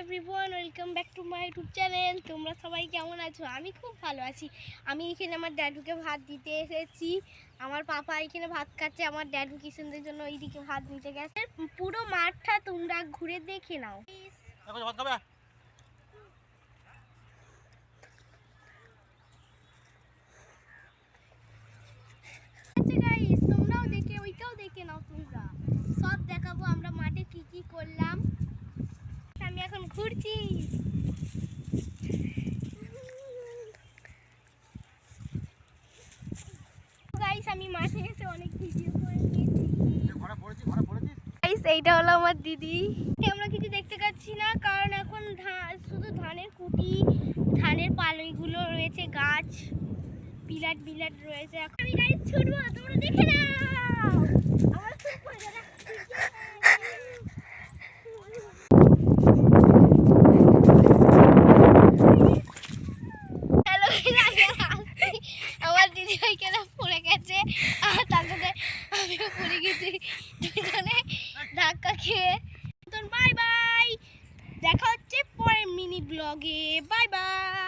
Everyone, welcome back to my YouTube channel. তোমরা সবাই কেমন আছো? আমি খুব ভালো আছি। আমি এখানে আমার ড্যাডুকে ভাত দিতে এসেছি। আমার পাপা এখানে ভাত খাচ্ছে, আমার ড্যাডু কিষেনদের জন্য ওইদিকে ভাত নিতে গেছে। পুরো মাঠটা তোমরা ঘুরে দেখে নাও। তোমরাও দেখে ওইটাও দেখে নাও। তোমরা সব দেখাবো আমরা মাঠে কি কি করলাম। আমি এখন ঘুরছি। আমি মাঠে এসে অনেক ভিডিও করে নিয়েছি। এইটা হলো আমার দিদি। আমরা কিছু দেখতে পাচ্ছি না, কারণ এখন শুধু ধানের কুটি, ধানের পালইগুলো রয়েছে, গাছ বিলাট বিলাট রয়েছে। এখন আমি গাইস ছুটবো, তোমরা দেখে নাও। আমার খুব মজা লাগছে। আমার দিদি ওইখানে পড়ে গেছে, আর তারপরে আমিও পড়ে গেছি। দুজনে ধাক্কা খেয়ে। বাই বাই, দেখা হচ্ছে পরের মিনি ব্লগে। Bye bye.